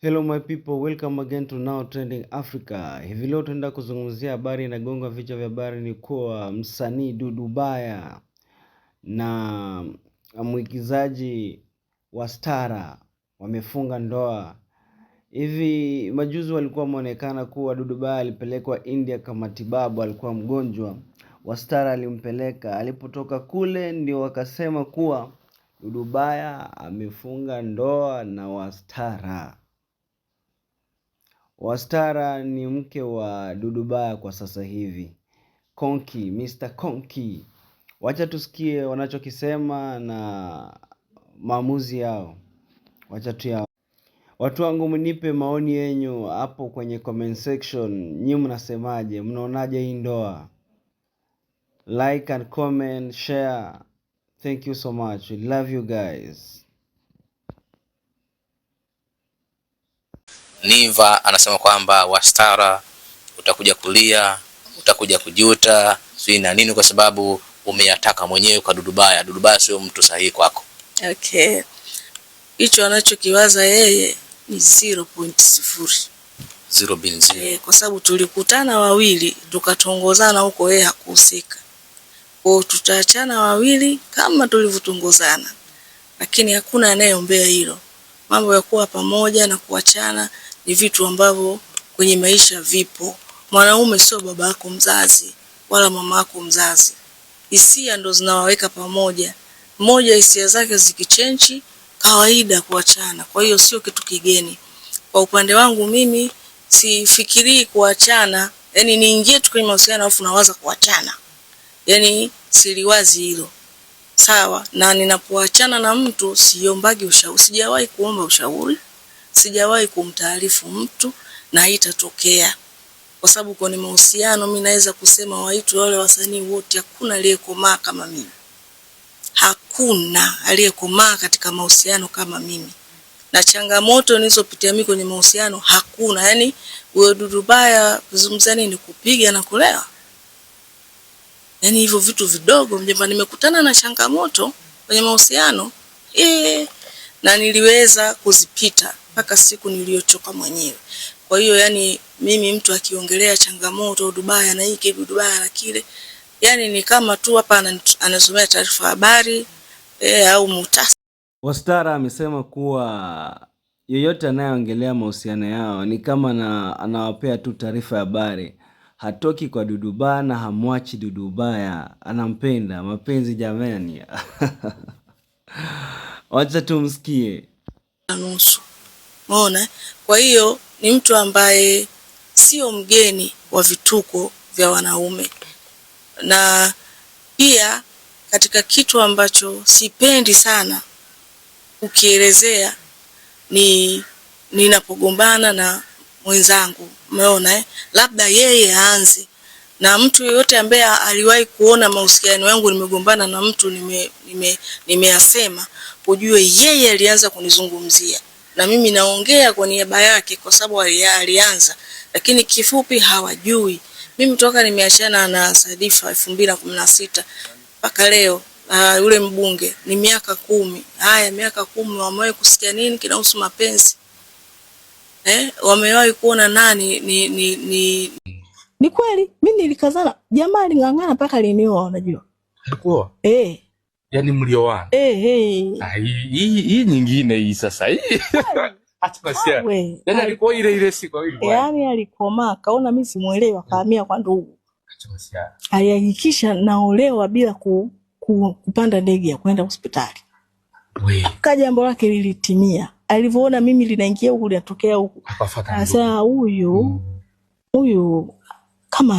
Hello my people, welcome again to Now Trending Africa. Hivi leo tunaenda kuzungumzia habari inagonga vichwa vya habari ni kuwa msanii Dudu Baya na mwigizaji wa Stara wamefunga ndoa. Hivi majuzi walikuwa wameonekana kuwa Dudu Baya alipelekwa India kama matibabu, alikuwa mgonjwa. Wa Stara alimpeleka, alipotoka kule ndio wakasema kuwa Dudu Baya amefunga ndoa na wa Stara. Wa Stara ni mke wa Dudu Baya kwa sasa hivi, Konki, Mr. Konki. Wacha tusikie wanachokisema na maamuzi yao. Wacha tu yao. Watu wangu, mnipe maoni yenu hapo kwenye comment section. Nyinyi mnasemaje? Mnaonaje hii ndoa? Like and comment, share. Thank you so much. We love you guys. Niva anasema kwamba wa Stara utakuja kulia, utakuja kujuta, sio na nini, kwa sababu umeyataka mwenyewe kwa Dudu Baya. Dudu Baya sio mtu sahihi kwako. Okay. Hicho anachokiwaza yeye ni 0.0. 0.0. Kwa sababu tulikutana wawili, tukatongozana huko, yeye hakuhusika. Kwa tutaachana wawili kama tulivyotongozana. Lakini hakuna anayeombea hilo. Mambo ya kuwa pamoja na kuachana ni vitu ambavyo kwenye maisha vipo. Mwanaume sio baba yako mzazi wala mama yako mzazi. Hisia ndo zinawaweka pamoja. Mmoja hisia zake zikichange, kawaida kuachana. Kwa hiyo sio kitu kigeni. Kwa upande wangu mimi sifikirii kuachana, yani niingie tu kwenye mahusiano alafu nawaza kuachana. Yani siliwazi hilo. Sawa, na ninapoachana na mtu siombagi ushauri. Sijawahi kuomba ushauri. Sijawahi kumtaarifu mtu na itatokea. Kwa sababu kwenye mahusiano mimi naweza kusema waitu wale wasanii wote hakuna aliyekomaa kama mimi. Hakuna aliyekomaa katika mahusiano kama mimi. Na changamoto nilizopitia mimi kwenye mahusiano hakuna. Yani wewe Dudu Baya kuzungumza nini, kupiga na kulewa? Yani hivyo vitu vidogo mjomba. Nimekutana na changamoto kwenye mahusiano na niliweza kuzipita mpaka siku niliyochoka mwenyewe. Kwa hiyo yani mimi mtu akiongelea changamoto Dudu Baya na hiki Dudu Baya na kile, yani ni kama tu hapa anasomea taarifa habari au muhtasari. Wa Stara amesema kuwa yeyote anayeongelea mahusiano yao ni kama anawapea tu taarifa ya habari. Hatoki kwa Dudu Baya na hamwachi Dudu Baya, anampenda. Mapenzi jamani. Wacha tumsikie. Nusu. Umeona? Kwa hiyo ni mtu ambaye sio mgeni wa vituko vya wanaume. Na pia katika kitu ambacho sipendi sana ukielezea ni ninapogombana na mwenzangu. Umeona labda yeye aanze, na mtu yeyote ambaye aliwahi kuona mahusiano yangu nimegombana na mtu nimeyasema, ujue yeye alianza kunizungumzia na mimi naongea kwa niaba yake kwa sababu alianza. Lakini kifupi hawajui mimi toka nimeachana na Sadifa 2016 mpaka leo yule mbunge ni miaka 10. Haya miaka 10 wamewahi kusikia nini kinahusu mapenzi? Wamewahi kuona nani ni kweli mimi nilikazana, jamaa alingangana mpaka alinioa. Unajua alikuwa yani mlioana hii nyingine hii sasa hii acha basi yani alikuwa ile siku ile yani alikoma kaona mimi simuelewa, kahamia kwa ndugu. Acha basi alihakikisha naolewa bila kupanda ndege ya kwenda hospitali. Jambo lake lilitimia. Alivyoona mimi linaingia huku linatokea huku, sasa huyu kama